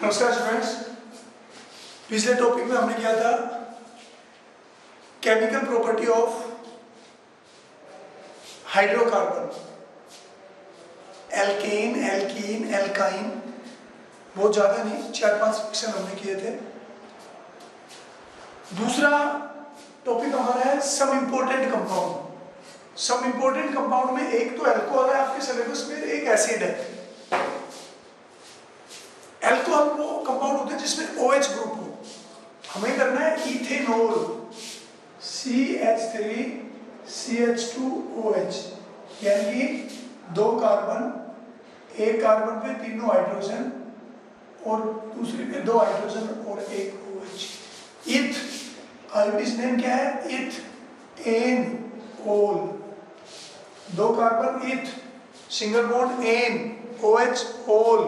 नमस्कार स्टूडेंट्स। पिछले टॉपिक में हमने किया था chemical property of hydrocarbon, alkane, alkene, alkyne. बहुत ज़्यादा नहीं, 4-5 सेक्शन हमने किए थे। दूसरा टॉपिक हमारा है some important compound. Some important compound में एक तो अल्कोहल है आपके सिलेबस में, एक एसिड है। अल्कोहल वो कंपाउंड होते हैं जिसमें OH ग्रुप हो। हमें करना है इथेनॉल, CH3CH2OH, यानी कि 2 कार्बन, एक कार्बन पे तीनों हाइड्रोजन और दूसरे पे 2 हाइड्रोजन और एक OH। इथ, आयुर्वेदिक नेम क्या है? इथ एन ओल, 2 कार्बन इथ, सिंगल बॉन्ड एन, OH ओल,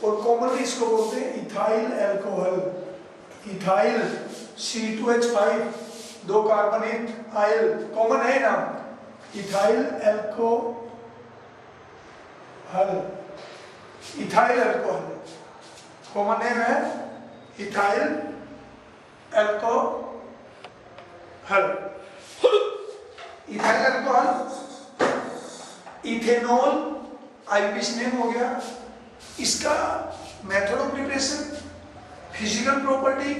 और कॉमनली इसको बोलते हैं ethyl alcohol. Ethyl C2H5, 2 carbon इथ आइल, कॉमन है नाम ethyl alcohol. Ethyl alcohol common name है ethyl alcohol. Ethyl alcohol, ethanol आयुर्वेदिक नेम हो गया। इसका method of preparation, physical property.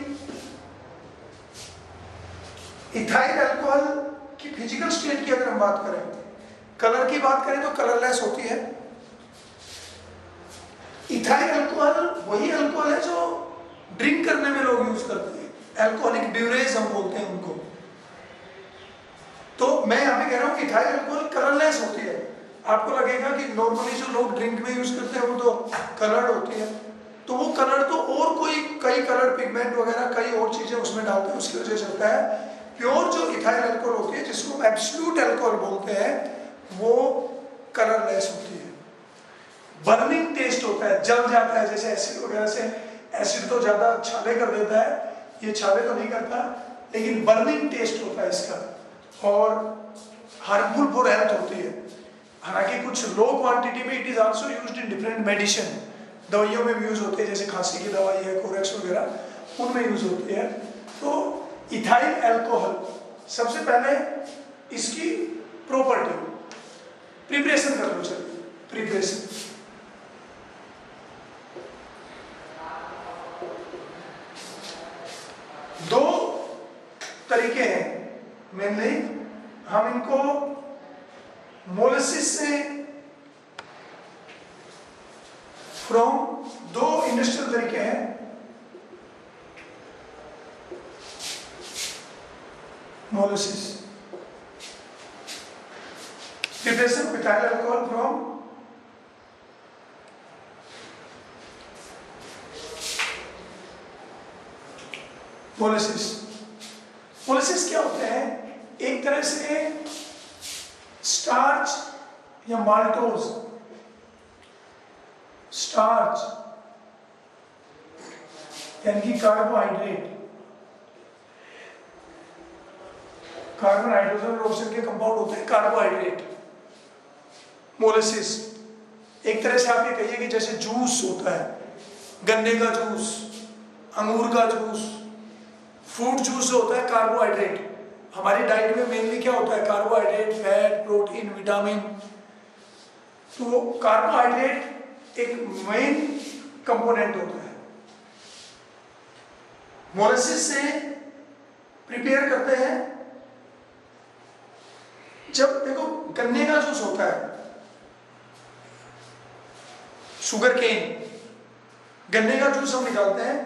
Ethyl alcohol की फिजिकल स्टेट की अगर हम बात करें, कलर की बात करें तो कलरलेस होती है। इथाइल अल्कोहल वही अल्कोहल है जो ड्रिंक करने में लोग यूज करते हैं, अल्कोहलिक ब्यूरेज हम बोलते हैं उनको। तो मैं यहाँ पे कह रहा हूँ कि इथाइल अल्कोहल कलरलेस होती है। आपको लगेगा कि नॉर्मली जो लोग ड्रिंक में यूज करते हैं वो तो कलर्ड होती है, तो वो कलर तो और कई कलर पिगमेंट वगैरह कई और चीजें उसमें डालते हैं, उसकी वजह से होता है। प्योर जो इथाइल अल्कोहल होती है, जिसको हम एब्सोल्यूट अल्कोहल बोलते हैं, वो कलरलेस होती है। बर्निंग टेस्ट होता है, जल जाता है, जैसे एसिड वगैरह से। एसिड तो ज्यादा छाले कर देता है, ये छाले तो नहीं करता, लेकिन बर्निंग टेस्ट होता है इसका, और हार्मफुल फॉर हेल्थ होती है। हालांकि कुछ लो क्वांटिटी में it is also used in different medicine, दवाइयों में भी यूज होती है, जैसे खांसी की दवाई है, कोरेक्स वगैरह, उनमें यूज होती है। तो इथाइल अल्कोहल, सबसे पहले इसकी प्रॉपर्टी प्रिपरेशन कर लो। चलिए प्रिपरेशन, दो तरीके हैं मेनली। हम इनको मोलेसिस से, फ्रॉम, 2 इंडस्ट्रियल तरीके हैं। Molasses preparation of ethyl alcohol from molasses. Molasses क्या होते हैं? एक तरह से स्टार्च या माल्टोज, स्टार्च यानी कि कार्बोहाइड्रेट, कार्बन, हाइड्रोजन और ऑक्सीजन के कंपाउंड होते हैं कार्बोहाइड्रेट। मोलेसिस एक तरह से आप ये कहिए कि जैसे जूस होता है, गन्ने का जूस, अंगूर का जूस, फ्रूट जूस होता है, कार्बोहाइड्रेट। हमारी डाइट में मेनली क्या होता है? Carbohydrate, fat, protein, vitamin. तो कार्बोहाइड्रेट एक मेन कंपोनेंट होता है। मोलेसिस से प्रिपेयर करते हैं। जब देखो गन्ने का जूस होता है, शुगर केन, गन्ने का जूस हम निकालते हैं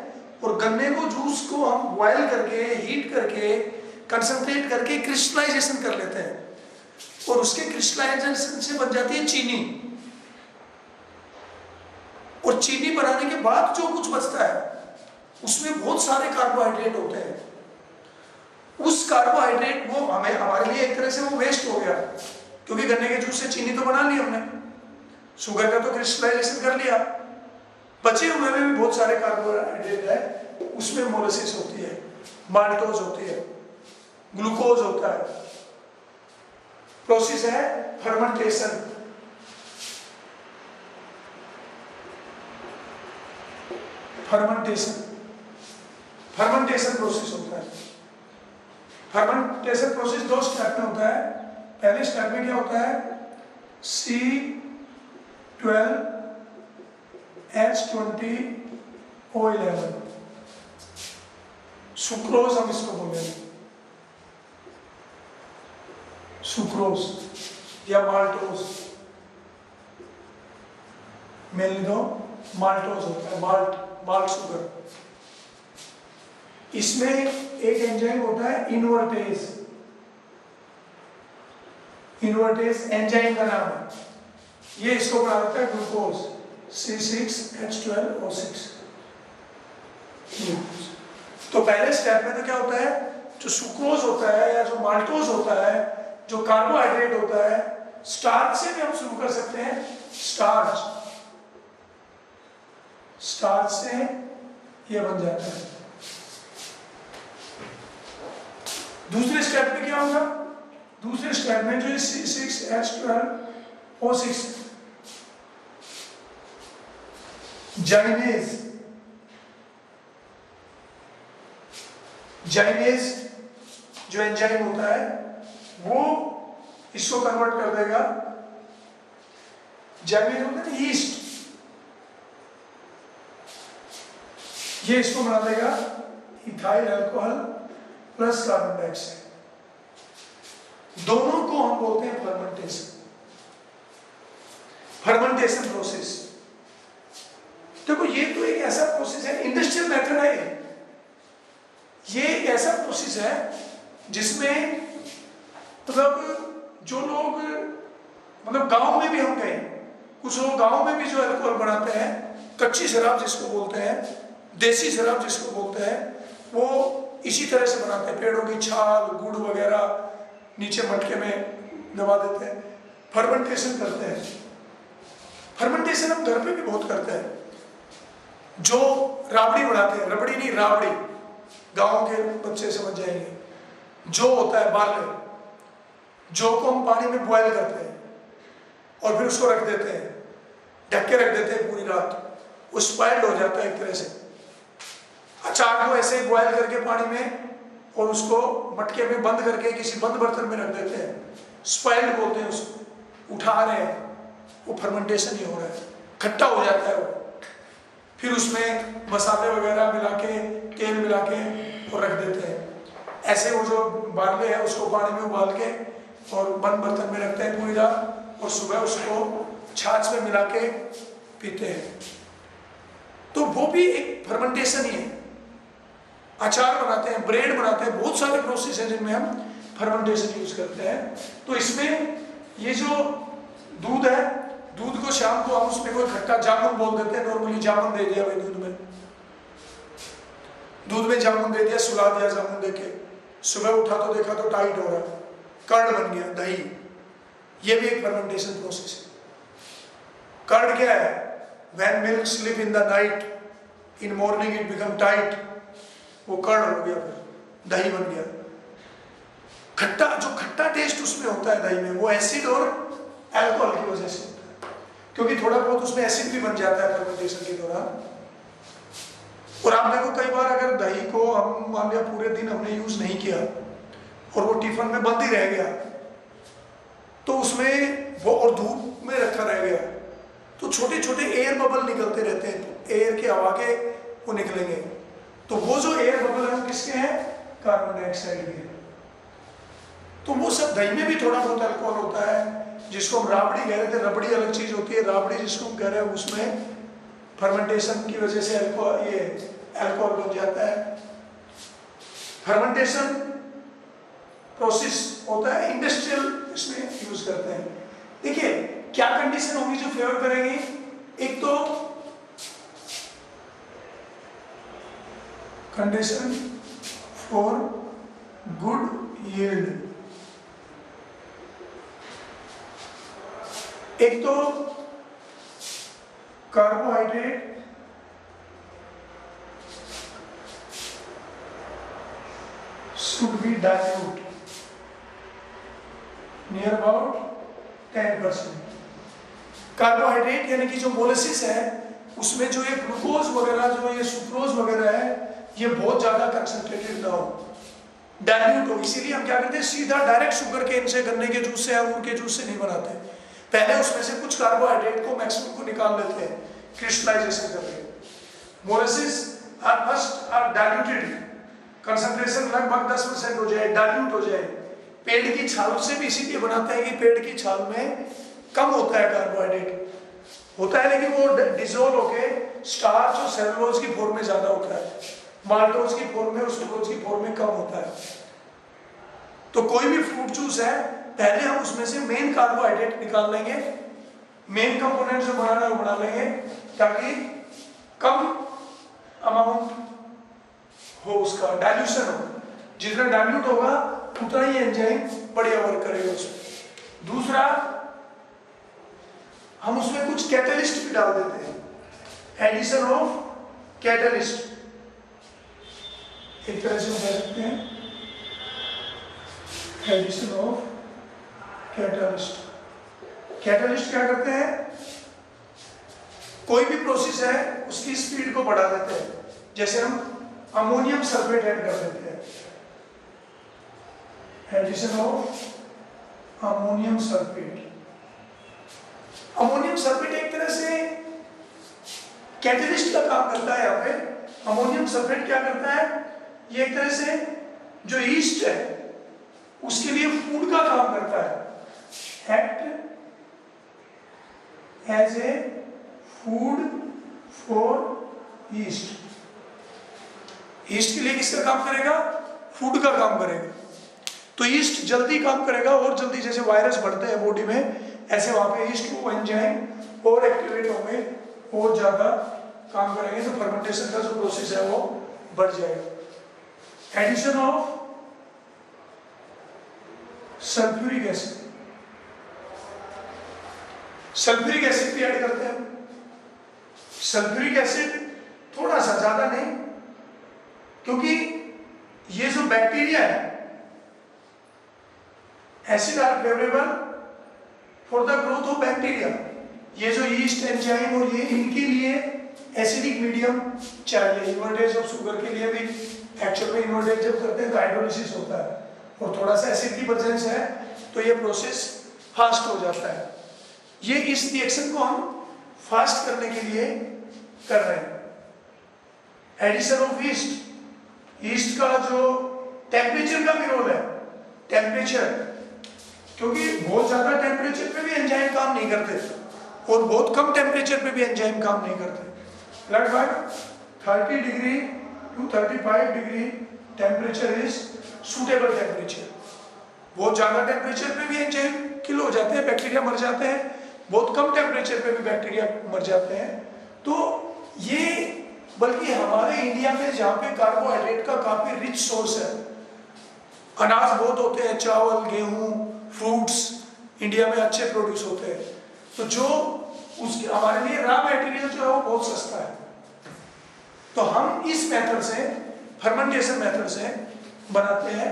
और गन्ने को जूस को हम बॉयल करके, हीट करके, कंसंट्रेट करके क्रिस्टलाइजेशन कर लेते हैं, और उसके क्रिस्टलाइजेशन से बन जाती है चीनी। और चीनी बनाने के बाद जो कुछ बचता है उसमें बहुत सारे कार्बोहाइड्रेट होते हैं। उस कार्बोहाइड्रेट वो हमारे लिए एक तरह से वो वेस्ट हो गया, क्योंकि गन्ने के जूस से चीनी तो बना ली हमने, शुगर का तो क्रिस्टलाइजेशन कर लिया, बचे हुए में भी बहुत सारे कार्बोहाइड्रेट है, उसमें मोलेसिस होती है, माल्टोज होती है, ग्लूकोज होता है। प्रोसेस है फर्मेंटेशन। फर्मेंटेशन, फर्मेंटेशन प्रोसेस होता है। फर्मेंटेशन प्रोसेस दो स्टेप में होता है। पहले स्टेप में क्या होता है, C12H20O11, सुक्रोज हम इसको बोलेंगे, सुक्रोज या माल्टोज, मेनली तो माल्टोज होता है, माल्ट शुगर। इसमें एक एंजाइम होता है इनवर्टेज, इनवर्टेज एंजाइम का नाम है। ये इसको बना देता है ग्लूकोज, C6H12O6। तो पहले स्टेप में तो क्या होता है, जो सुक्रोज होता है या जो माल्टोज होता है, जो कार्बोहाइड्रेट होता है, स्टार्च से भी हम शुरू कर सकते हैं। स्टार्च, स्टार्च से ये बन जाता है। दूसरे स्टेप में क्या होगा, दूसरे स्टेप में जो C6H12O6 जाइनेज, जाइनेज जो एंजाइम होता है वो इसको कन्वर्ट कर देगा। जाइनेज होता है ईस्ट, ये इसको बना देगा ethyl alcohol plus carbon dioxide. दोनों को हम बोलते हैं फर्मेंटेशन, फर्मेंटेशन प्रोसेस। देखो ये तो एक ऐसा प्रोसेस है, इंडस्ट्रियल मेथड है, ये एक ऐसा प्रोसेस है जिसमें मतलब जो लोग मतलब गांव में भी हम गए, कुछ लोग गांव में भी जो अल्कोहल बनाते हैं, कच्ची शराब जिसको बोलते हैं, देसी शराब जिसको बोलते हैं, वो इसी तरह से बनाते हैं। पेड़ों की छाल, गुड़ वगैरह नीचे मटके में दबा देते हैं, फर्मेंटेशन करते हैं। फर्मेंटेशन हम घर पे भी बहुत करते हैं। जो राबड़ी बनाते हैं, रबड़ी नहीं राबड़ी, गांव के बच्चे समझ जाएंगे। जो होता है बार्ले, जो को हम पानी में बॉयल करते हैं और फिर उसको रख देते हैं, ढक के रख देते हैं पूरी रात, वो स्पॉइल्ड हो जाता है एक तरह से। अचार को ऐसे ही बॉयल करके पानी में और उसको मटके में बंद करके किसी बंद बर्तन में रख देते हैं, स्पॉइल्ड बोलते हैं उसको। उठा रहे हैं, वो फर्मेंटेशन ही हो रहा है, खट्टा हो जाता है वो। फिर उसमें मसाले वगैरह मिला के, तेल मिला के और रख देते हैं। ऐसे वो जो बार्ले है उसको पानी में उबाल के और बंद बर्तन में रखते हैं पूरी रात, और सुबह उसको छाछ में मिला के पीते हैं। तो वो भी एक फर्मेंटेशन ही है। अचार बनाते हैं, ब्रेड बनाते हैं, बहुत सारे प्रोसेस हैं जिनमें हम फर्मेंटेशन यूज करते हैं। तो इसमें ये जो दूध है, दूध को शाम को हम उसमें कोई खट्टा जामुन बोल देते हैं, नॉर्मली जामुन दे दिया भाई दूध में जामुन दे दिया, सुला दिया जामुन देके, सुबह उठा तो देखा तो टाइट हो रहा है, कर्ड बन गया, दही। ये भी एक फर्मेंटेशन प्रोसेस है। कर्ड क्या है, when milk sleep in the night, in morning it become tight, वो कर्ड हो गया, फिर दही बन गया। खट्टा, जो खट्टा टेस्ट उसमें होता है दही में, वो एसिड और अल्कोहल की वजह से होता है, क्योंकि थोड़ा बहुत उसमें एसिड भी बन जाता है फर्मेंटेशन के दौरान। और आप देखो कई बार अगर दही को हम मान लिया पूरे दिन हमने यूज नहीं किया और वो टिफिन में बंद ही रह गया, तो उसमें वो और धूप में रखा रह गया, तो छोटे छोटे एयर बबल निकलते रहते हैं, एयर के हवा के वो निकलेंगे। तो वो जो एयर बबल है वो किसके हैं, कार्बन डाइऑक्साइड के। तो वो सब दही में भी थोड़ा बहुत अल्कोहल होता है, जिसको हम राबड़ी कह रहे थे, रबड़ी अलग चीज होती है, राबड़ी जिसको हम कह रहे हैं उसमें फर्मेंटेशन की वजह से अल्कोहल बन जाता है। फर्मेंटेशन प्रोसेस होता है इंडस्ट्रियल, इसमें यूज करते हैं। देखिए क्या कंडीशन होगी जो फेवर करेंगी, एक तो कंडीशन फॉर गुड यील्ड, एक तो carbohydrate should be dilute near about 10%। Carbohydrate यानी कि जो मोलेसिस है उसमें जो ये ग्लूकोज वगैरह, जो ये सुक्रोज वगैरह है, ये बहुत ज्यादा कंसंट्रेटेड ना हो, डाइल्यूट हो। इसीलिए हम क्या करते हैं, सीधा डायरेक्ट शुगर केन से, गन्ने के जूस से, अंगूर के जूस से नहीं बनाते, पहले उसमें से कुछ कार्बोहाइड्रेट को, मैक्सिमम को निकाल लेते हैं क्रिस्टलाइजेशन करके। Molasses are first are diluted, concentration लगभग 10% हो जाए, डाइल्यूट हो जाए। पेड़ की छाल से भी इसीलिए बनाते हैं कि पेड़ की छाल में कम होता है कार्बोहाइड्रेट, होता है लेकिन वो डिसोल्व होके स्टार्च और सेलुलोज की फॉर्म में ज्यादा होता है, माल्टोज की फॉर्म में और सुक्रोज की फॉर्म में कम होता है। तो कोई भी फ्रूट जूस है, पहले हम उसमें से मेन कार्बोहाइड्रेट निकाल लेंगे, मेन कंपोनेंट जो बनाना है वो बना लेंगे, ताकि कम अमाउंट हो, उसका डाइल्यूशन हो। जितना डाइल्यूट होगा उतना ही एंजाइम बढ़िया वर्क करेगा उसमें। दूसरा, हम उसमें कुछ कैटलिस्ट भी डाल देते हैं, एडिशन ऑफ कैटलिस्ट, एक तरह से हम कह सकते हैं एडिशन ऑफ कैटलिस्ट। कैटलिस्ट क्या करते हैं, कोई भी प्रोसेस है उसकी स्पीड को बढ़ा देते हैं। जैसे हम अमोनियम सल्फेट ऐड कर देते हैं, addition of ammonium sulphate. Ammonium sulphate एक तरह से कैटलिस्ट का काम करता है। यहाँ पे अमोनियम सल्फेट क्या करता है, ये एक तरह से जो ईस्ट है उसके लिए फूड का काम करता है, act as a food for yeast. Yeast के लिए किसका काम करेगा, फूड का काम करेगा। तो ईस्ट जल्दी काम करेगा और जल्दी, जैसे वायरस बढ़ते हैं बॉडी में, ऐसे वहां पे ईस्ट को एंजाइम और एक्टिवेट होंगे और ज्यादा काम करेंगे, तो फर्मेंटेशन का जो प्रोसेस है वो बढ़ जाएगा। Addition of sulphuric acid, sulphuric acid भी ऐड करते हैं। सल्फ्यूरिक एसिड थोड़ा सा, ज्यादा नहीं, क्योंकि ये जो बैक्टीरिया है, acid are favourable for the growth of bacteria. ये जो ईस्ट एंजाइम और ये, इनके लिए एसिडिक मीडियम चाहिए। इन्वर्टेज ऑफ शुगर के लिए भी एक्चुअल में इन्वर्टेज जब करते हैं तो हाइड्रोलिसिस होता है, और थोड़ा सा एसिड की प्रेजेंस है तो ये प्रोसेस फास्ट हो जाता है। ये इस रिएक्शन को हम फास्ट करने के लिए कर रहे हैं। एडिशन ऑफ ईस्ट, ईस्ट का जो टेम्परेचर का भी रोल है, टेम्परेचर, क्योंकि बहुत ज्यादा टेम्परेचर पे भी एंजाइम काम नहीं करते और बहुत कम टेम्परेचर पे भी एंजाइम काम नहीं करते। लगभग 30 degree to 35 degree temperature is suitable temperature. बहुत ज्यादा टेम्परेचर पे भी एंजाइम किल हो जाते हैं, बैक्टीरिया मर जाते हैं, बहुत कम टेम्परेचर पे भी बैक्टीरिया मर जाते हैं। तो ये, बल्कि हमारे इंडिया में जहाँ पे कार्बोहाइड्रेट का काफी रिच सोर्स है, अनाज बहुत होते हैं, चावल, गेहूं, फ्रूट्स इंडिया में अच्छे प्रोड्यूस होते हैं, तो जो उसके हमारे लिए रॉ मटेरियल जो है वो बहुत सस्ता है। तो हम इस मेथड से, फर्मेंटेशन मेथड से बनाते हैं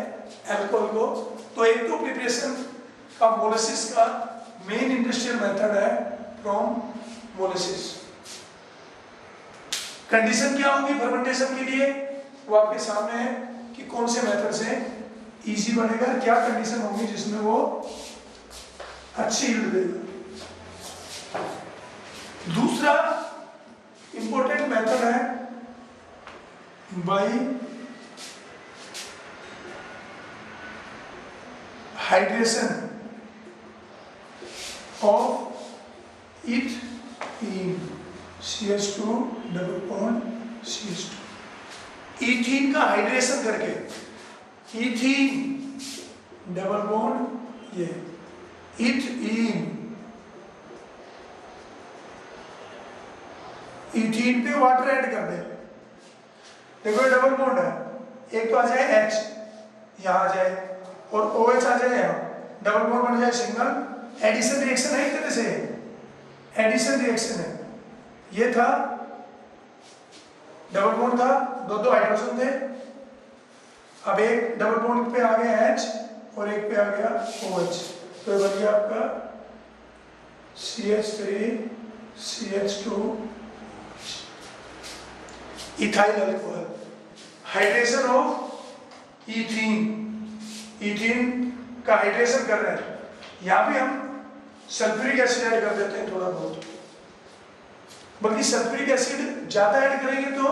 अल्कोहल को। तो एक तो प्रिपरेशन का मोलेसिस का मेन इंडस्ट्रियल मेथड है फ्रॉम मोलेसिस। कंडीशन क्या होगी फर्मेंटेशन के लिए, वो आपके सामने है कि कौन से मेथड से इजी बनेगा, क्या कंडीशन होगी जिसमें वो अच्छी यील्ड देगा। दूसरा इंपॉर्टेंट मेथड है by hydration of it in CH2 double bond CH2। Ethene का हाइड्रेशन करके, इथीन डबल बॉन्ड ये इट इन, इथीन पे वाटर ऐड कर दे। देखो ये डबल बॉन्ड है, एक तो आ जाए H, यहाँ आ जाए, और OH आ जाए यहाँ, डबल बॉन्ड बन जाए सिंगल। एडिशन रिएक्शन है एक तरह से, एडिशन रिएक्शन है। ये था डबल बॉन्ड था, दो हाइड्रोजन थे, अब एक डबल बॉन्ड पे आ गया H और एक पे आ गया OH, तो ये बन गया आपका CH3 CH2 ethyl alcohol, hydration of ethene, ethene का हाइड्रेशन कर रहे हैं, यहाँ पे हम सल्फ्यूरिक एसिड ऐड कर देते हैं थोड़ा बहुत, बल्कि सल्फ्यूरिक एसिड ज्यादा ऐड करेंगे तो,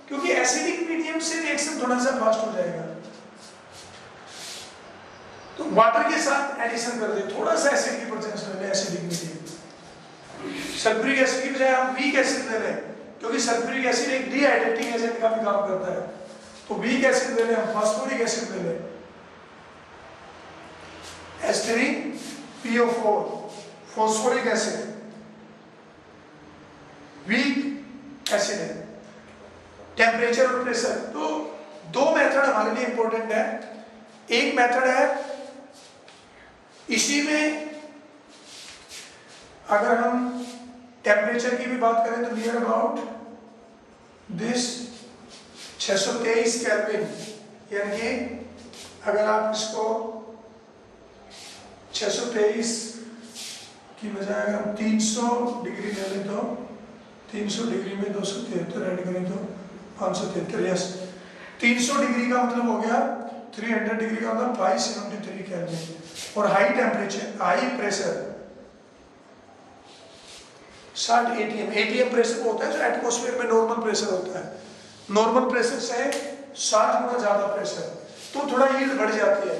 क्योंकि एसिडिक मीडियम से रिएक्शन थोड़ा सा फास्ट हो जाएगा, तो वाटर के साथ एडिशन कर दे, थोड़ा सा एसिड की प्रेजेंस ले लें एसिडिक मीडियम। सल्फ्यूरिक एसिड की बजाय हम वीक एसिड ले लें, क्योंकि सल्फ्यूरिक एसिड एक डिहाइड्रेटिंग एजेंट का भी काम करता है, तो वीक एसिड ले लें, हम फास्फोरिक एसिड ले लें, H3PO4 phosphoric acid, weak acid है। टेम्परेचर और प्रेशर, तो दो मेथड हमारे लिए इंपॉर्टेंट है। एक मेथड है, इसी में अगर हम टेम्परेचर की भी बात करें तो नियर अबाउट दिस 623 केल्विन, यानी कि अगर आप इसको 623 की बजाय अगर हम 300 डिग्री ले लें तो 300 डिग्री में 273 ऐड करें तो 573, यस 300 डिग्री का मतलब हो गया 300 डिग्री का मतलब 573 केल्विन, और high temperature, high pressure 60 ATM, ATM pressure होता है जो एटमॉस्फेयर में नॉर्मल प्रेशर होता है, नॉर्मल प्रेशर से 60 गुना ज्यादा प्रेशर, तो थोड़ा यील्ड बढ़ जाती है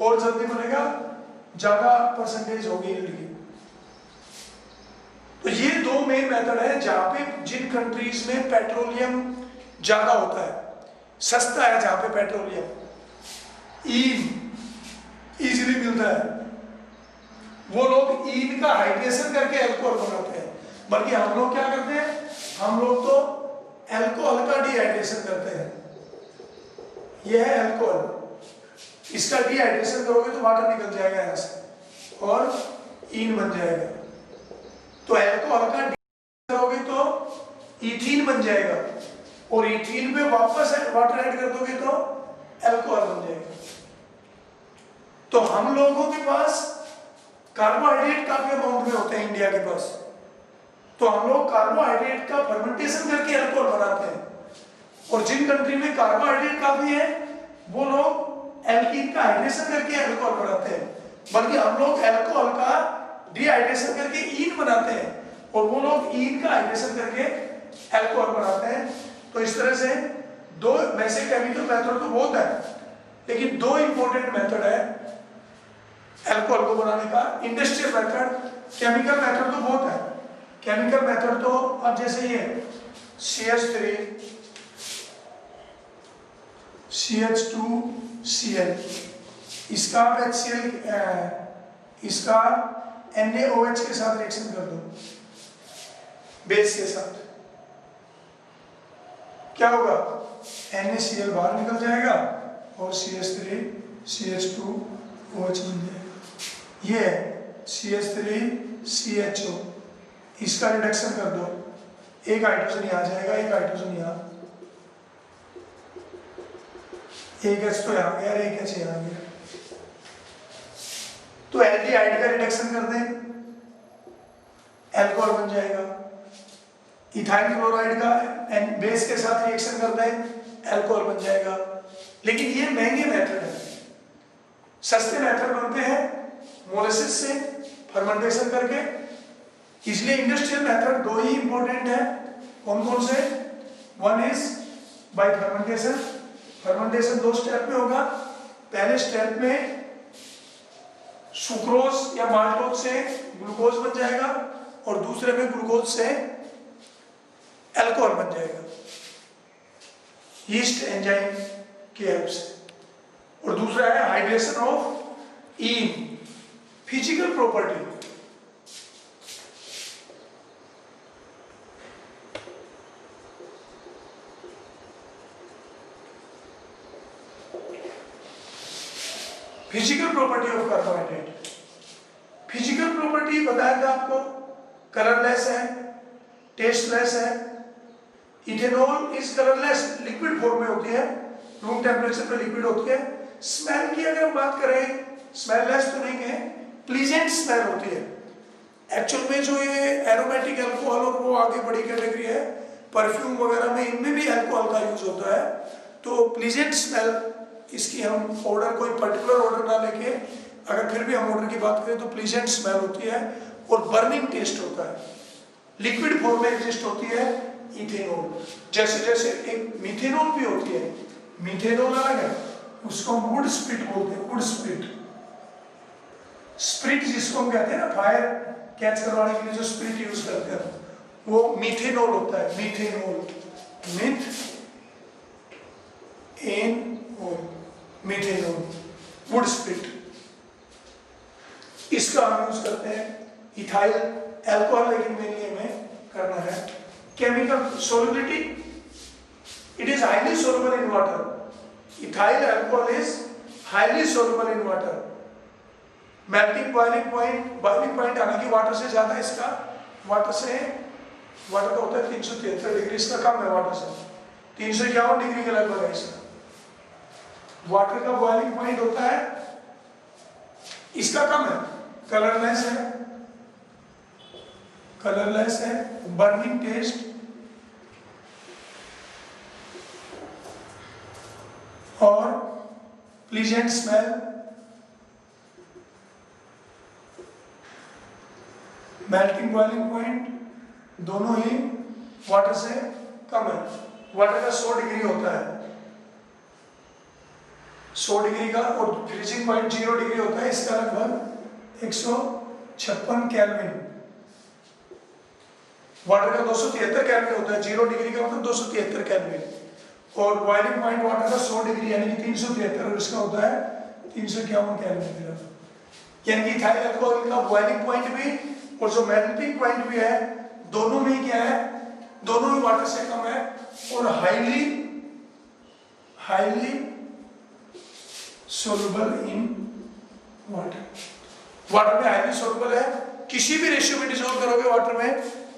और जल्दी बनेगा, ज्यादा परसेंटेज होगी यील्ड की। तो ये दो मेन मेथड है जहां पे जिन कंट्रीज में पेट्रोलियम ज्यादा होता है, सस्ता है जहां पे पेट्रोलियम, इजीली मिलता है, वो लोग ईन का हाइड्रेशन करके अल्कोहल बनाते हैं, बल्कि हम लोग क्या करते हैं, हम लोग तो अल्कोहल का डिहाइड्रेशन करते हैं। यह है अल्कोहल, इसका डिहाइड्रेशन करोगे तो वाटर निकल जाएगा यहाँ से और ईन बन जाएगा, तो अल्कोहल का करोगे तो इथीन बन जाएगा, और इथीन पे वापस वाटर ऐड कर दोगे तो अल्कोहल बन जाएगा। तो हम लोगों के पास कार्बोहाइड्रेट काफी अमाउंट में होते हैं इंडिया के पास, तो हम लोग कार्बोहाइड्रेट का फर्मेंटेशन करके अल्कोहल बनाते हैं, और जिन कंट्री में कार्बोहाइड्रेट काफी है वो लोग एल्कीन का हाइड्रेशन करके अल्कोहल बनाते हैं, बल्कि हम लोग अल्कोहल का डिहाइड्रेशन करके ईन बनाते हैं, और वो लोग ईन का हाइड्रेशन करके अल्कोहल बनाते हैं। तो इस तरह से दो, वैसे केमिकल मेथड तो बहुत है, लेकिन दो इंपॉर्टेंट मेथड है अल्कोहल को बनाने का, इंडस्ट्रियल मेथड, केमिकल मेथड तो बहुत है। केमिकल मेथड तो अब जैसे ये CH3 CH2Cl, इसका आप HCl, इसका NaOH के साथ रिएक्शन कर दो, बेस के साथ, क्या होगा, NaCl बाहर निकल जाएगा और CH3 CH2OH बन जाएगा। ये CH3 CHO, इसका रिडक्शन कर दो, एक हाइड्रोजन यहाँ जाएगा, एक हाइड्रोजन यहाँ, एक H तो यहाँ गया, एक H यहाँ गया, तो एल्डिहाइड का रिडक्शन कर दें, अल्कोहल बन जाएगा। इथाइल क्लोराइड का बेस के साथ रिएक्शन कर दें, अल्कोहल बन जाएगा। लेकिन ये महंगे मेथड है, सस्ते मेथड बनते हैं मोलेसिस से फर्मेंटेशन करके, इसलिए इंडस्ट्रियल मेथड दो ही इंपॉर्टेंट है। कौन कौन से, one is by fermentation, fermentation दो स्टेप में होगा, पहले स्टेप में सुक्रोज या माल्टोज से ग्लूकोज बन जाएगा, और दूसरे में ग्लूकोज से अल्कोहल बन जाएगा यीस्ट एंजाइम की हेल्प से। और दूसरा है hydration of in, physical property, physical property of carbohydrate. Physical property बताया था आपको, कलरलेस है, टेस्टलेस है। Ethanol is colourless, liquid form में होती है, रूम टेम्परेचर पे लिक्विड होती है। स्मेल की अगर हम बात करें, स्मेललेस तो नहीं है, प्लीजेंट स्मेल होती है। एक्चुअल में जो ये एरोमेटिक अल्कोहल और वो आगे बड़ी कैटेगरी है, परफ्यूम वगैरह में, इनमें भी अल्कोहल का यूज होता है। तो प्लीजेंट स्मेल, इसकी हम ऑर्डर कोई पर्टिकुलर ऑर्डर ना लेके, अगर फिर भी हम ऑर्डर की बात करें तो प्लीजेंट स्मेल होती है और बर्निंग टेस्ट होता है। लिक्विड फॉर्म में एग्जिस्ट होती है इथेनॉल, जैसे जैसे एक मिथेनॉल भी होती है, मिथेनॉल अलग है, उसको हम वुड स्प्रिट बोलते हैं, वुड स्प्रिट। स्प्रिट जिसको हम कहते हैं ना फायर कैच करवाने के लिए जो स्प्रिट यूज करते हैं, वो मिथेनॉल होता है, मिथेनॉल, मिथ एन मिथेनॉल, वुड स्प्रिट। इसका हम यूज करते हैं इथाइल अल्कोहल, लेकिन मेनली हमें करना है chemical solubility, it is highly soluble in water. Ethyl alcohol is highly soluble in water. Melting boiling point हालांकि वाटर से ज्यादा इसका, वाटर का होता है 373 डिग्री, इसका कम है वाटर से, 351 डिग्री के लगभग है इसका। वाटर का बॉइलिंग पॉइंट होता है, इसका कम है, कलरलेस है, बर्निंग टेस्ट और pleasant smell, melting boiling point दोनों ही वाटर से कम है। वाटर का 100 डिग्री होता है, 100 डिग्री का, और फ्रीजिंग पॉइंट 0 डिग्री होता है, इसका लगभग 156 केल्विन। वाटर का 273 केल्विन होता है, 0 डिग्री का मतलब 273 केल्विन, और बॉइलिंग पॉइंट वाटर का 100 डिग्री यानी कि 373, और इसका होता है 351 केल्विन। यानी कि इथाइल अल्कोहल का बॉइलिंग पॉइंट भी और जो मेल्टिंग पॉइंट भी है, दोनों में क्या है, दोनों ही वाटर से कम है और हाईली सोलुबल इन वाटर में हाईली सोलुबल है। किसी भी रेशियो में डिसॉल्व करोगे वाटर में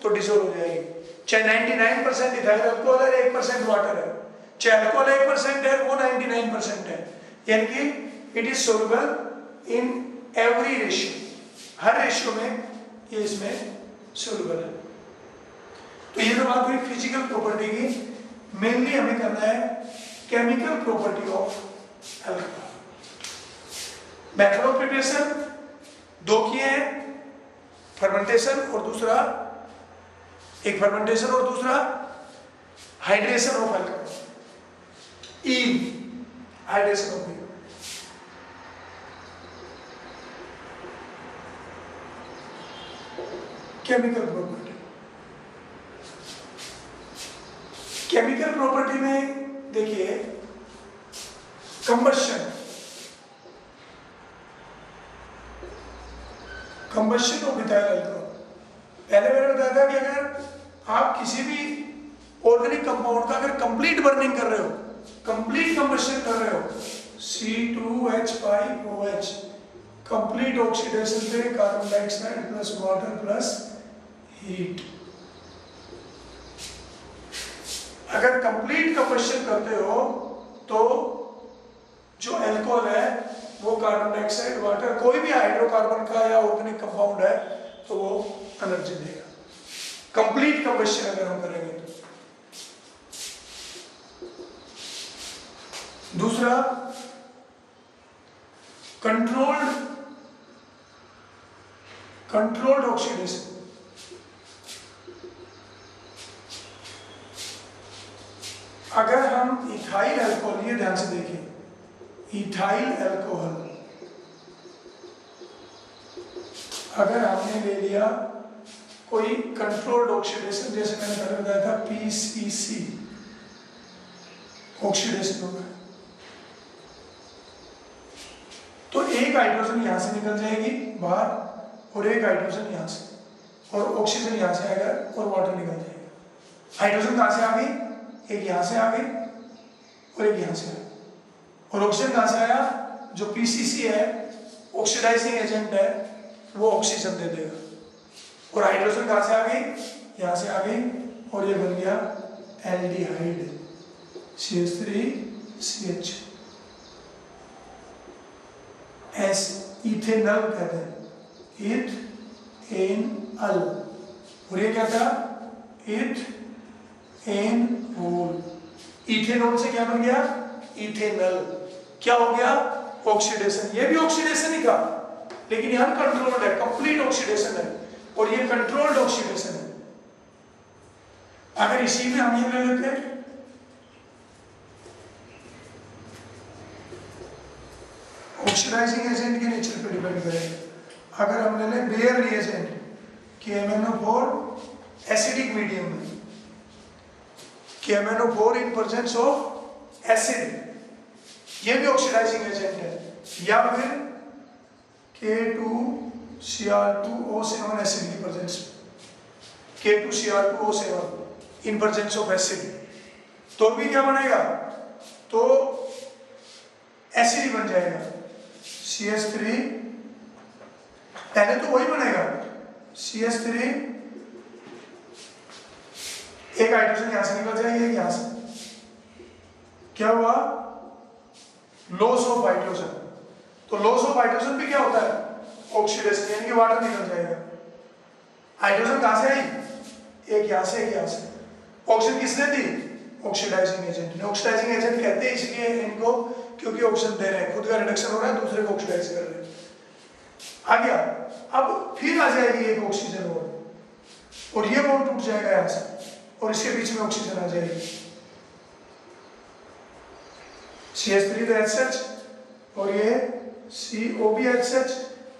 तो डिसॉल्व हो जाएगी, चाहे 99% इथाइल अल्कोहल है, 1% वाटर है, चाहे अल्कोहल 1% है, वो 99% है, यानी कि it is soluble in every ratio, her ratio में ये इसमें सोलुबल है। तो ये तो बात हुई फिजिकल प्रॉपर्टी की। मेनली हमें करना है chemical property of alcohol. Method of preparation दो किए हैं, फर्मेंटेशन और दूसरा, एक फर्मेंटेशन और दूसरा hydration of alcohol, hydration of chemical property. Chemical property में देखिए कंबशन ऑफ इथाइल अल्कोहल। पहले मैंने बताया था कि अगर आप किसी भी ऑर्गेनिक कंपाउंड का अगर कंप्लीट बर्निंग कर रहे हो, कंप्लीट कंबशन कर रहे हो, C2H5OH, कंप्लीट ऑक्सीडेशन पे carbon dioxide plus water plus heat, अगर कंप्लीट कंबशन करते हो तो जो अल्कोहल है वो कार्बन डाइऑक्साइड, वाटर, कोई भी हाइड्रोकार्बन का या ऑर्गेनिक कंपाउंड है तो वो एनर्जी देगा, कंप्लीट कंबशन अगर हम करेंगे तो। दूसरा कंट्रोल्ड ऑक्सीडेशन। अगर हम इथाइल अल्कोहल, ये ध्यान से देखिए, इथाइल अल्कोहल अगर हमने ले लिया कोई कंट्रोल्ड ऑक्सीडेशन, जैसे मैंने पहले बताया था PCC ऑक्सीडेशन होगा, तो एक हाइड्रोजन यहां से निकल जाएगी बाहर और एक हाइड्रोजन यहां से, और ऑक्सीजन यहां से आएगा और वाटर निकल जाएगा। हाइड्रोजन कहां से आ गई, एक यहां से आ गई और एक यहां से आ गई, और ऑक्सीजन कहां से आया, जो PCC है ऑक्सीडाइजिंग एजेंट है, वो ऑक्सीजन दे देगा, और हाइड्रोजन कहां से आ गई, यहां से आ गई, और ये बन गया एल्डिहाइड CH3CH, इथेनॉल कहते हैं, इथेनॉल, और ये क्या था, इथेनॉल। एनोल। इथेनॉल से क्या बन गया? इथेनल। क्या हो गया? ऑक्सीडेशन। ये भी ऑक्सीडेशन ही था, लेकिन यहां कंट्रोल्ड है, कंप्लीट ऑक्सीडेशन है, और ये कंट्रोल्ड ऑक्सीडेशन है। अगर इसी में हम ये ले लेते हैं ऑक्सीडाइजिंग एजेंट के नेचर पे डिपेंड करेगा। अगर हम ले लें bear reagent KMnO4 acidic medium में, KMnO4 in presence of acid, ये भी ऑक्सीडाइजिंग एजेंट है। या फिर K2Cr2O7 एसिड की प्रेजेंस में, K2Cr2O7 in presence of acid, तो भी क्या बनेगा? तो एसिड ही बन जाएगा, CH3। पहले तो वही बनेगा CH3, एक हाइड्रोजन यहां से निकल जाएगी, एक यहां से। क्या हुआ? Loss of hydrogen. तो लॉस ऑफ हाइड्रोजन भी क्या होता है? ऑक्सीडेशन, यानी कि वाटर निकल जाएगा। हाइड्रोजन कहां से आई? एक यहां से, एक यहां से। ऑक्सीजन किसने दी? ऑक्सीडाइजिंग एजेंट ने। ऑक्सीडाइजिंग एजेंट कहते हैं इसलिए इनको, क्योंकि ऑक्सीजन दे रहे हैं, खुद का रिडक्शन हो रहा है, दूसरे को ऑक्सीडाइज कर रहे हैं। आ गया। अब फिर आ जाएगी एक ऑक्सीजन और ये बॉन्ड टूट जाएगा यहां से, और इसके बीच में ऑक्सीजन आ जाएगी, CH3 तो HH, और ये CO भी HH,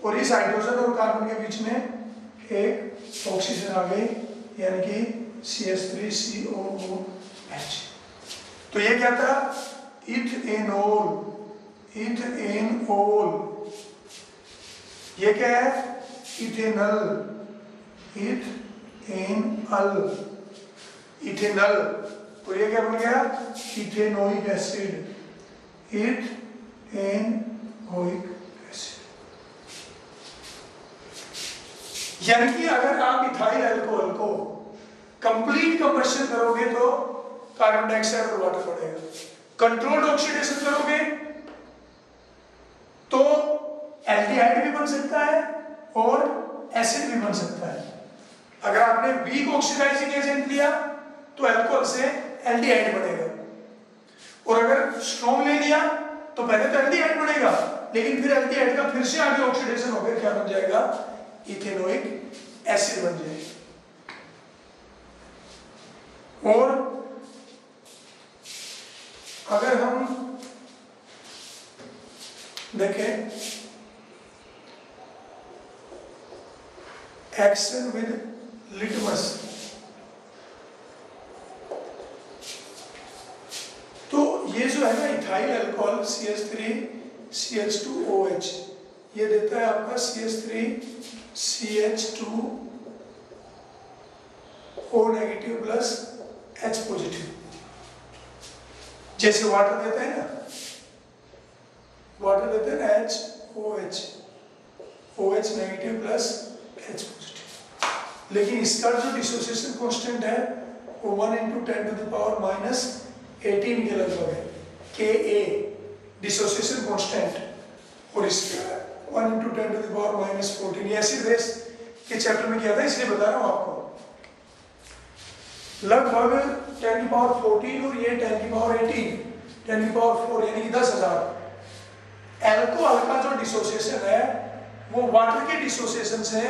और इस हाइड्रोजन और कार्बन के बीच में एक ऑक्सीजन आ गई, यानी कि CH3COOH। तो ये क्या था? इथेनॉल। इथेनॉल ये क्या है? इथेनल। इथेनल। इथेनल। तो ये क्या बन गया? Ethanoic acid. Ethanoic acid. यानी कि अगर आप इथाइल अल्कोहल को कंप्लीट कंबशन करोगे तो कार्बन डाइऑक्साइड और वाटर बढ़ेगा। कंट्रोल्ड ऑक्सीडेशन करोगे तो एल्डिहाइड भी बन सकता है और एसिड भी बन सकता है। अगर आपने वीक ऑक्सीडाइजिंग एजेंट लिया तो अल्कोहल से एल्डिहाइड बनेगा, और अगर स्ट्रॉन्ग ले लिया तो पहले तो एल्डिहाइड बनेगा, लेकिन फिर एल्डिहाइड का फिर से आगे ऑक्सीडेशन होकर क्या बन जाएगा? इथेनोइक एसिड बन जाएगा। और अगर हम देखें एक्शन विद लिटमस, तो ये जो है ना इथाइल अल्कोहल CH3CH2OH, ये देता है आपका CH3CH2O negative plus H positive. जैसे वाटर देता है ना, वाटर देते हैं ना HOH, OH negative plus H positive, लेकिन इसका जो डिसोसिएशन कांस्टेंट है वो 1 × 10⁻18 के लगभग है, Ka डिसोसिएशन कांस्टेंट, और इसका 1 × 10⁻14। ये एसिड बेस के चैप्टर में किया था, इसलिए बता रहा हूं आपको। लगभग 10⁻14 और ये 10⁻18, 10⁻4 यानी कि 10,000। अल्कोहल का जो डिसोसिएशन है वो वाटर के डिसोसिएशन से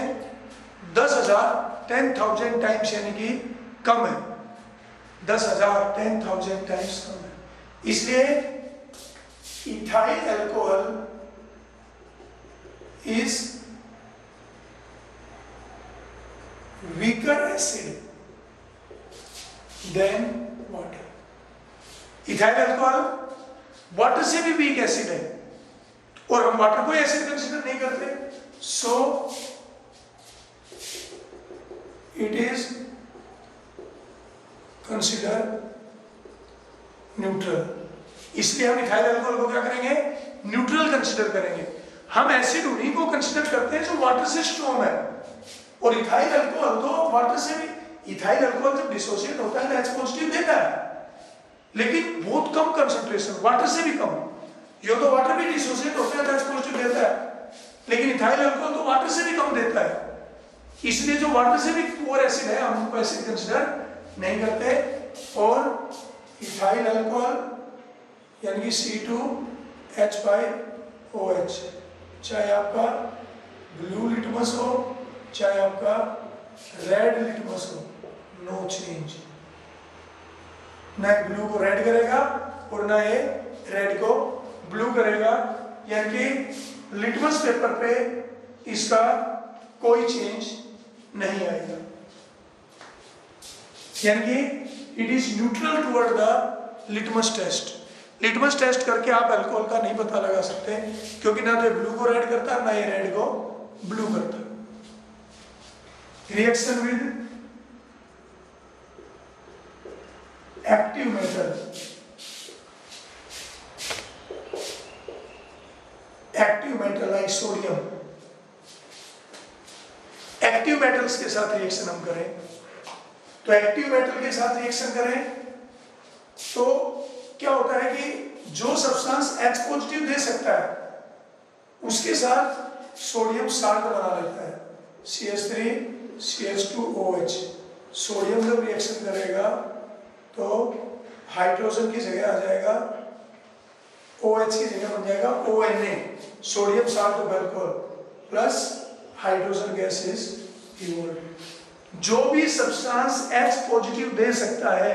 10,000 10,000 टाइम्स यानी कि कम है, 10,000 10,000 टाइम्स कम है। इसलिए ethyl alcohol is weaker acid than water. Ethyl alcohol water से भी वीक एसिड है, और हम वाटर को एसिड कंसीडर नहीं करते, so it is consider neutral. इसलिए हम इथाइल अल्कोहल को क्या करेंगे? न्यूट्रल कंसीडर करेंगे। हम एसिड उन्हीं को कंसीडर करते हैं जो वाटर से स्ट्रॉन्ग है, और इथाइल अल्कोहल तो वाटर से भी, इथाइल अल्कोहल जब डिसोसिएट होता है H पॉजिटिव देता है, लेकिन बहुत कम कंसंट्रेशन, वाटर से भी कम। यो तो वाटर भी डिसोसिएट होता है H पॉजिटिव देता है, लेकिन इथाइल अल्कोहल तो वाटर से भी कम देता है। इसलिए जो वाटर से भी पुअर एसिड है हम उनको एसिड कंसीडर नहीं करते, और इथाइल अल्कोहल यानी कि C2H5OH, चाहे आपका ब्लू लिटमस हो चाहे आपका रेड लिटमस हो, नो चेंज। ना ये ब्लू को रेड करेगा और ना ये रेड को ब्लू करेगा, यानी कि लिटमस पेपर पे इसका कोई चेंज नहीं आएगा, यानी कि it is neutral toward the litmus test. Litmus test करके आप अल्कोहल का नहीं पता लगा सकते, क्योंकि ना तो ये ब्लू को रेड करता ना ये रेड को ब्लू करता। Reaction with active metal, active metal like sodium, active metals के साथ रिएक्शन हम करें तो एक्टिव मेटल के साथ रिएक्शन करें तो क्या होता है कि जो सब्सटेंस H पॉजिटिव दे सकता है उसके साथ सोडियम साल्ट बना लेता है, CH3CH2OH। सोडियम जब रिएक्शन करेगा तो हाइड्रोजन की जगह आ जाएगा OH की जगह बन जाएगा ONA, sodium salt of alcohol plus hydrogen gas is evolve. जो भी सब्सटेंस H पॉजिटिव दे सकता है,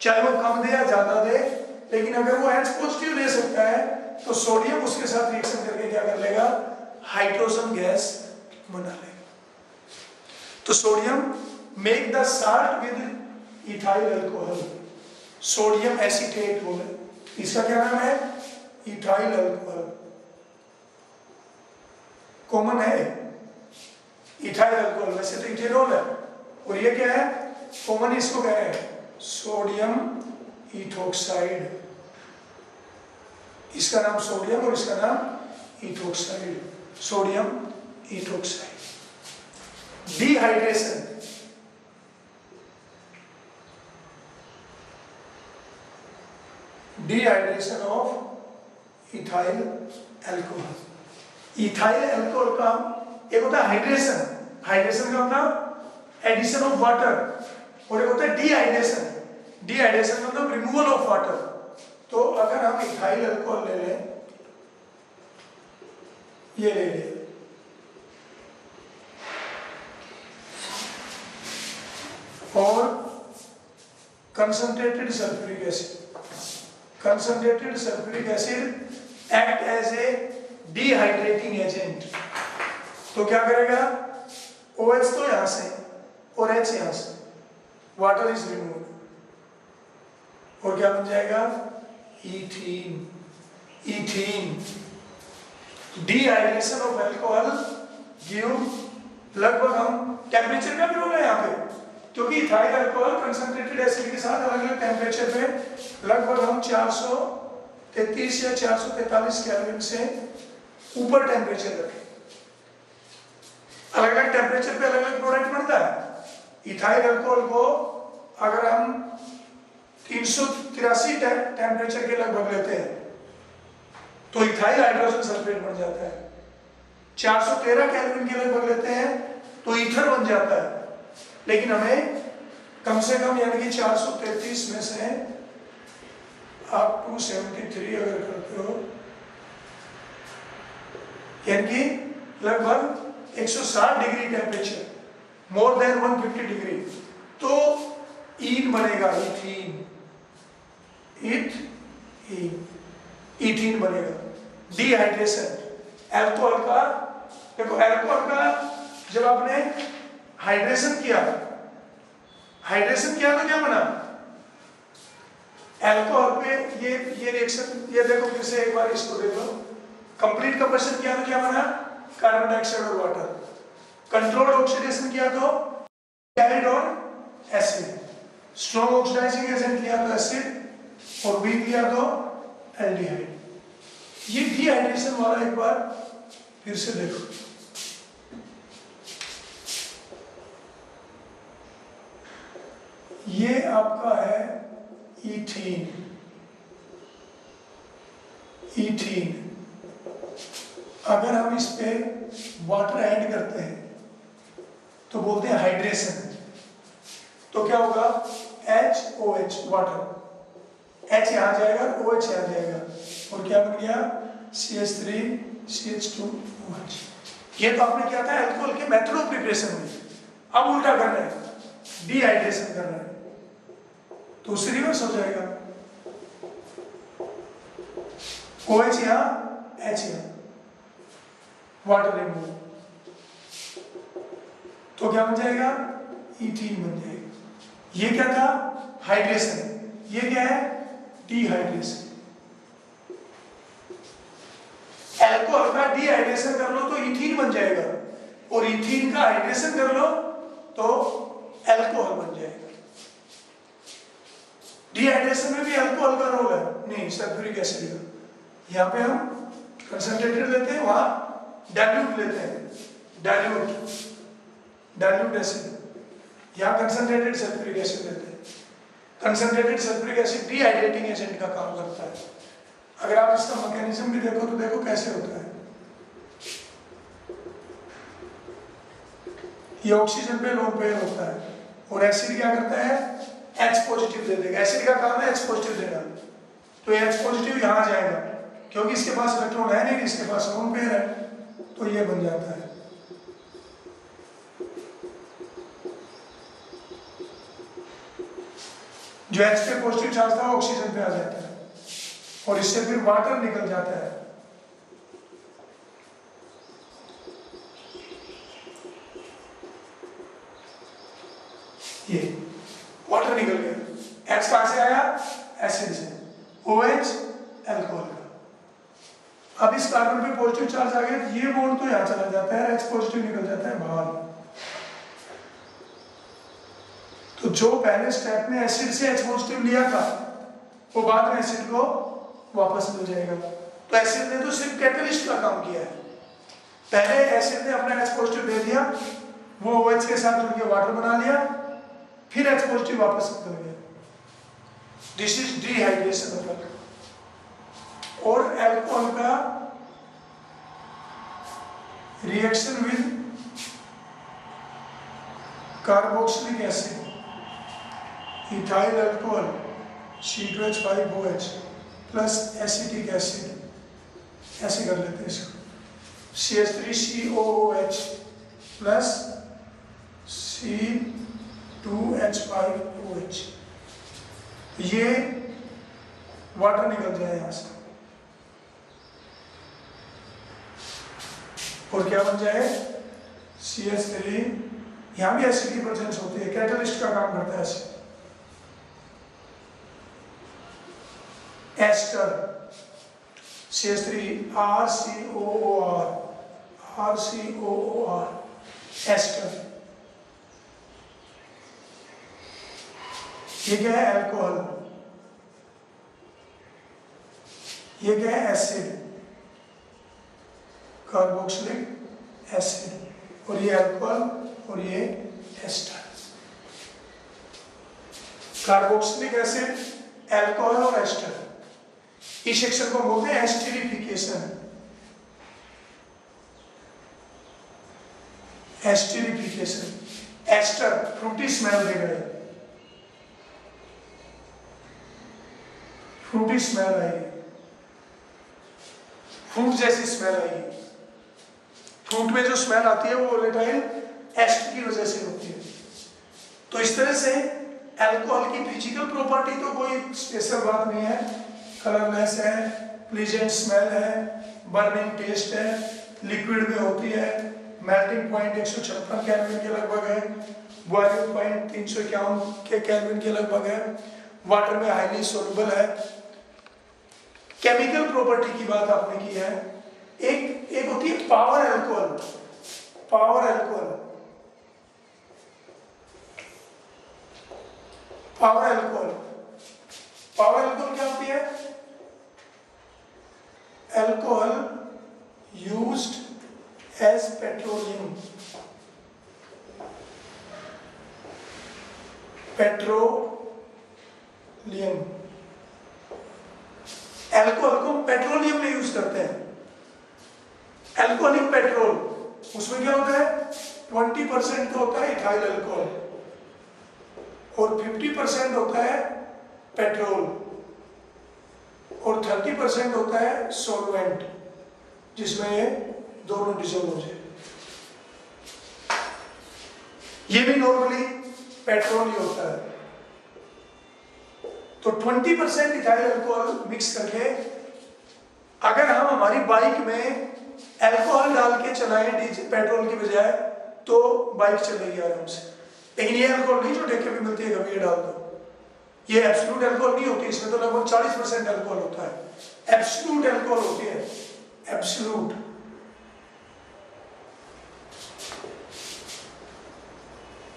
चाहे वो कम दे या ज्यादा दे, लेकिन अगर वो H पॉजिटिव दे सकता है तो सोडियम उसके साथ रिएक्शन करके क्या कर लेगा, हाइड्रोजन गैस बना लेगा। तो sodium make the salt with ethyl alcohol, sodium acetate हो गया, इसका क्या नाम है, इथाइल अल्कोहल। कॉमन है इथाइल अल्कोहल, वैसे तो इथेनॉल है, और ये क्या है कॉमन, इसको कह रहे हैं सोडियम इथोक्साइड। इसका नाम सोडियम और इसका नाम ethoxide, sodium ethoxide. Dehydration, dehydration of ethyl alcohol. Ethyl alcohol का एक होता है हाइड्रेशन, हाइड्रेशन का मतलब एडिशन ऑफ वाटर, और एक होता है डिहाइड्रेशन, डिहाइड्रेशन मतलब रिमूवल ऑफ वाटर। तो अगर हम इथाइल अल्कोहल ले लें, ये ले लें, और concentrated sulphuric acid, concentrated sulphuric acid act as a dehydrating agent. तो क्या करेगा, OH तो यहां से और H यहां से, वाटर इज रिमूव्ड, और क्या बन जाएगा, ethene. Ethene, dehydration of alcohol give, लगभग हम टेम्परेचर का भी रोल है यहाँ पे, क्योंकि इथाइल अल्कोहल कंसंट्रेटेड एसिड के साथ अलग अलग टेम्परेचर पे, लगभग हम 433 या 443 केल्विन से ऊपर टेम्परेचर रखें। अलग अलग टेम्परेचर पे अलग अलग प्रोडक्ट बनता है। इथाइल अल्कोहल को अगर हम 383 टेम्परेचर के लगभग लेते हैं तो इथाइल हाइड्रोजन सल्फेट बन जाता है। 413 केल्विन के लगभग लेते हैं तो ईथर बन जाता है। लेकिन हमें कम से कम यानी कि 433 में से आप 273 अगर करते हो, यानी कि लगभग 160 degree temperature, more than 150 degree, तो ईन बनेगा, इथीन, इथीन बनेगा। डिहाइड्रेशन अल्कोहल का, देखो अल्कोहल का जब आपने हाइड्रेशन किया तो क्या बना, अल्कोहल पे ये रिएक्शन, ये देखो फिर से एक बार इसको देखो, कंप्लीट कंबशन किया तो क्या बना, कार्बन डाइऑक्साइड और वाटर। कंट्रोल्ड ऑक्सीडेशन किया तो carried on acid, strong oxidising agent लिया तो एसिड, और वीक लिया तो एल्डिहाइड। ये डिहाइड्रेशन वाला एक बार फिर से देखो, ये आपका है ईथीन, ईथीन। अगर हम इस पे वाटर ऐड करते हैं तो बोलते हैं हाइड्रेशन। तो क्या होगा, HOH वाटर, H यहाँ जाएगा OH यहाँ जाएगा और क्या बन गया CH3CH2OH। ये तो आपने क्या था अल्कोहल के मेथड ऑफ प्रिपरेशन में। अब उल्टा कर रहे हैं, डिहाइड्रेशन कर रहे हैं तो उससे रिवर्स हो जाएगा, OH यहाँ H यहाँ, वाटर रिमूव, तो क्या बन जाएगा इथीन बन जाएगा। ये क्या था हाइड्रेशन, ये क्या है डिहाइड्रेशन। अल्कोहल का डिहाइड्रेशन कर लो तो इथीन बन जाएगा और इथीन का हाइड्रेशन कर लो तो अल्कोहल बन जाएगा। डिहाइड्रेशन में भी अल्कोहल का रोल है, नहीं सल्फ्यूरिक एसिड का। यहाँ पे हम कंसंट्रेटेड लेते हैं, वहां डाइल्यूट लेते हैं, डाइल्यूट एसिड, यहाँ कंसंट्रेटेड सल्फ्यूरिक एसिड लेते हैं। Concentrated sulphuric acid dehydrating agent का काम करता है। अगर आप इसका मैकेनिज्म भी देखो तो देखो कैसे होता है। ये ऑक्सीजन पे लोन पेयर होता है और एसिड क्या करता है H पॉजिटिव दे देगा। एसिड का काम है H पॉजिटिव देना, तो H पॉजिटिव यहाँ जाएगा क्योंकि इसके पास इलेक्ट्रॉन है नहीं, इसके पास लोन पेयर है, तो ये बन जाता है। जो H पे पॉजिटिव चार्ज था वो ऑक्सीजन पे आ जाता है और इससे फिर वाटर निकल जाता है। ये वाटर निकल गया, H कहां से आया एसिड से, OH अल्कोहल का। अब इस कार्बन पे पॉजिटिव चार्ज आ गया, ये बॉन्ड तो यहां चला जाता है, H पॉजिटिव निकल जाता है बाहर। तो जो पहले स्टेप में एसिड से H पॉजिटिव लिया था वो बाद में एसिड को वापस मिल जाएगा। तो एसिड ने तो सिर्फ कैटलिस्ट का काम किया है। पहले एसिड ने अपना H पॉजिटिव दे दिया, वो OH के साथ जुड़ के वाटर बना लिया, फिर H पॉजिटिव वापस निकल गया। This is dehydration of alcohol. और अल्कोहल का reaction with carboxylic acid, ethyl alcohol C2H5OH plus acetic acid, ऐसे कर लेते हैं इसको, CH3COOH प्लस C2H5OH, ये वाटर निकल जाए यहां से और क्या बन जाए CH3, यहां भी एसिड की प्रेजेंस होती है, कैटलिस्ट का काम करता है एसिड। एस्टर CH3RCOOR एस्टर, ये क्या है अल्कोहल, ये क्या है एसिड कार्बोक्सिलिक एसिड, और ये अल्कोहल और ये एस्टर। कार्बोक्सिलिक एसिड, अल्कोहल और एस्टर, इस सेक्शन को बोलते हैं esterification. Esterification, ester fruity smell दे गए, फ्रूटी स्मेल आएगी, फ्रूट जैसी स्मेल आएगी। फ्रूट में जो स्मेल आती है वो वोलेटाइल एस्टर की वजह से होती है। तो इस तरह से अल्कोहल की फिजिकल प्रॉपर्टी तो कोई स्पेशल बात नहीं है, कलरलेस है, प्लीजेंट स्मेल है, बर्निंग टेस्ट है, लिक्विड में होती है, मेल्टिंग पॉइंट 156 केल्विन के लगभग है, बॉइलिंग पॉइंट 351 के केल्विन के लगभग है, वाटर में हाईली सोलुबल है। केमिकल प्रॉपर्टी की बात आपने की है, एक होती है power alcohol. Power alcohol, power alcohol, power alcohol क्या होती है? Alcohol used as petroleum, petroleum, alcohol को पेट्रोलियम में यूज करते हैं। अल्कोहलिक पेट्रोल, उसमें क्या होता है 20% तो होता है इथाइल अल्कोहल, और 50% होता है पेट्रोल और 30% होता है सॉल्वेंट, जिसमें ये दोनों डिसॉल्व हो जाए। ये भी नॉर्मली पेट्रोल ही होता है। तो 20% इथाइल अल्कोहल मिक्स करके अगर हम हमारी बाइक में अल्कोहल डाल के चलाएं डीजल पेट्रोल की बजाय, तो बाइक चलेगी आराम से। लेकिन ये अल्कोहल नहीं जो ठेके पे मिलती है कभी ये डाल दो, ये एब्सोल्यूट अल्कोहल नहीं होती, इसमें तो लगभग 40% अल्कोहल होता है। एब्सोल्यूट अल्कोहल होती है, एब्सोल्यूट।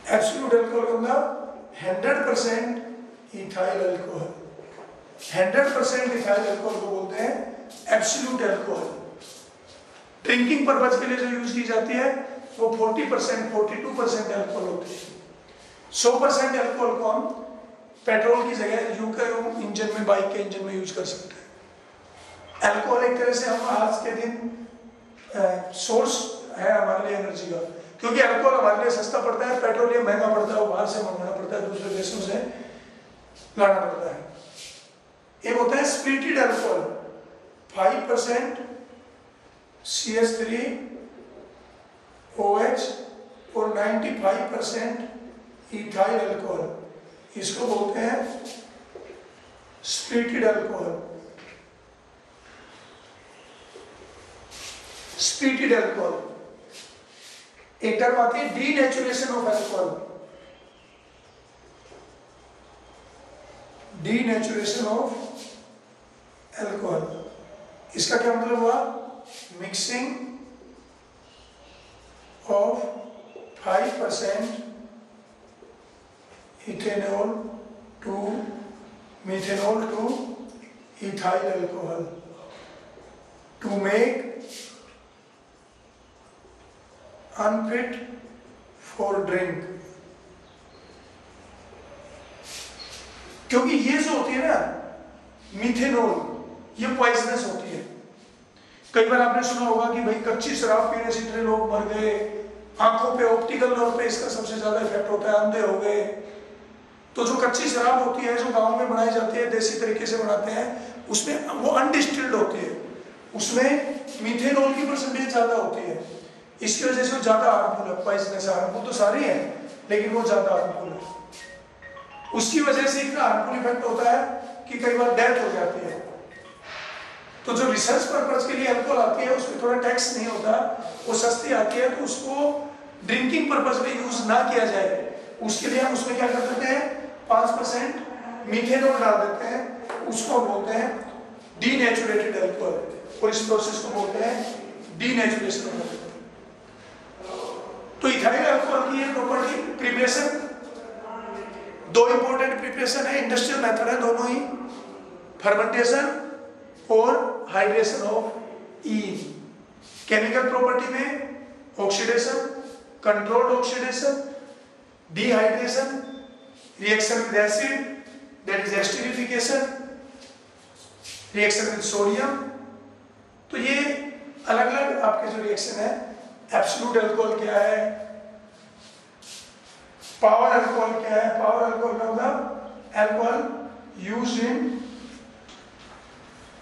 एब्सोल्यूट अल्कोहल का मतलब 100% इथाइल अल्कोहल। 100% इथाइल अल्कोहल को बोलते हैं एब्सोल्यूट अल्कोहल। ड्रिंकिंग पर्पज के लिए जो यूज की जाती है वो 40% 42% अल्कोहल होती है। 100% अल्कोहल को हम पेट्रोल की जगह इंजन में, बाइक के इंजन में यूज कर सकते हैं। अल्कोहल एक तरह से हम आज के दिन सोर्स है हमारे लिए एनर्जी का, क्योंकि अल्कोहल हमारे लिए सस्ता पड़ता है, पेट्रोलियम महंगा पड़ता है, वो बाहर से मंगाना पड़ता है, दूसरे देशों से लाना पड़ता है। एक होता है स्प्लिटेड अल्कोहल, 5% CH3 OH और 95% इथाइल अल्कोहल, इसको बोलते हैं स्प्लिटेड अल्कोहल। Splitted alcohol. एक टर्म आती है denaturation of alcohol. Denaturation of alcohol, इसका क्या मतलब हुआ? Mixing of 5% ethanol to methanol to ethyl alcohol to make unfit for drink। क्योंकि ये जो होती है ना मिथेनॉल, ये पॉइजनस होती है। कई बार आपने सुना होगा कि भाई कच्ची शराब पीने से इतने लोग मर गए, आंखों पे ऑप्टिकल नर्व पे इसका सबसे ज्यादा इफेक्ट होता है, अंधे हो गए। तो जो कच्ची शराब होती है, जो गांव में बनाई जाती है, देसी तरीके से बनाते हैं, उसमें वो अनडिस्टिल्ड होती है, उसमें मीथेनॉल की परसेंटेज ज्यादा होती है। इसकी वजह से वो ज्यादा हार्मफुल है, पॉइजनस। हार्मफुल तो सारी है, लेकिन वो ज्यादा हार्मफुल है। उसकी वजह से इतना हार्मफुल इफेक्ट होता है कि कई बार डेथ हो जाती है। तो जो रिसर्च पर्पज के लिए अल्कोहल आती है, उसमें थोड़ा टैक्स नहीं होता, वो सस्ती आती है, तो उसको ड्रिंकिंग पर्पज में यूज ना किया जाए, उसके लिए हम उसमें क्या कर देते हैं, 5% मीथेनॉल डाल देते हैं, उसको बोलते हैं डीनेचुरेटेड अल्कोहल, और इस प्रोसेस को बोलते हैं डीनेचुरेशन ऑफ अल्कोहल। तो इथाइल अल्कोहल की ये प्रॉपर्टी, प्रिपरेशन, दो इंपॉर्टेंट प्रिपरेशन है, इंडस्ट्रियल मेथड है दोनों ही, फर्मेंटेशन और हाइड्रेशन ऑफ ईन। केमिकल प्रॉपर्टी में oxidation, controlled oxidation, dehydration, reaction with acid that is esterification, reaction with sodium. तो ये अलग अलग आपके जो रिएक्शन है। एब्सोल्यूट अल्कोहल क्या है, पावर अल्कोहल क्या है? पावर अल्कोहल का मतलब alcohol used in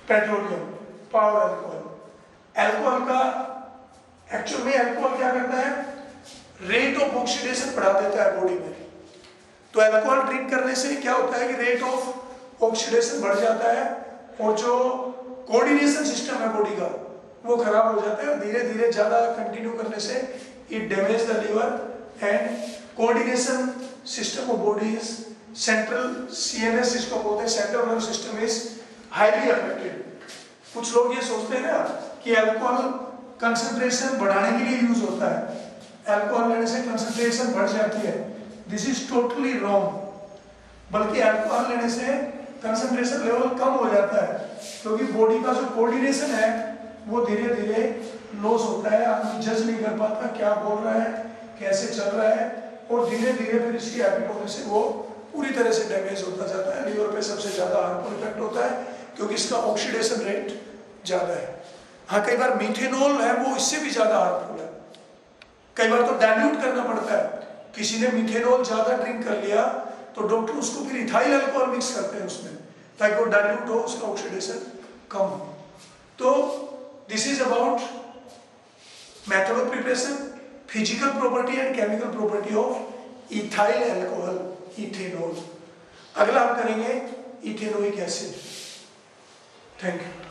petroleum, power alcohol. Alcohol का एक्चुअल में अल्कोहल क्या करता है, रेट ऑफ ऑक्सीडेशन बढ़ा देता है बॉडी में। तो अल्कोहल ड्रिंक करने से क्या होता है कि रेट ऑफ ऑक्सीडेशन बढ़ जाता है, और जो कोऑर्डिनेशन सिस्टम है बॉडी का वो खराब हो जाता है। धीरे धीरे ज्यादा कंटिन्यू करने से it damage the liver and coordination system of body is central CNS इसको बोलते हैं, central nervous system is highly affected. कुछ लोग ये सोचते हैं ना कि अल्कोहल कंसंट्रेशन बढ़ाने के लिए यूज होता है, अल्कोहल लेने से कंसंट्रेशन बढ़ जाती है। This is totally wrong. बल्कि अल्कोहल लेने से कंसंट्रेशन लेवल कम हो जाता है, क्योंकि बॉडी का जो कोऑर्डिनेशन है वो धीरे धीरे लॉस होता है। आदमी जज नहीं कर पाता क्या बोल रहा है, कैसे चल रहा है, और धीरे धीरे फिर इसकी हैबिट होने से वो पूरी तरह से डैमेज होता जाता है। लीवर पे सबसे ज्यादा हार्मफुल इफेक्ट होता है, क्योंकि इसका ऑक्सीडेशन रेट ज्यादा है। हाँ, कई बार मीथेनॉल है वो इससे भी ज्यादा हार्मफुल है, कई बार तो डाइल्यूट करना पड़ता है। किसी ने मीथेनॉल ज्यादा ड्रिंक कर लिया तो डॉक्टर उसको फिर इथाइल अल्कोहल मिक्स करते हैं उसमें, ताकि वो डाइल्यूट हो, उसका ऑक्सीडेशन कम हो। तो this is about method of preparation, physical property and chemical property of ethyl alcohol, ethanol. अगला हम करेंगे इथेनोइक एसिड। Thank you.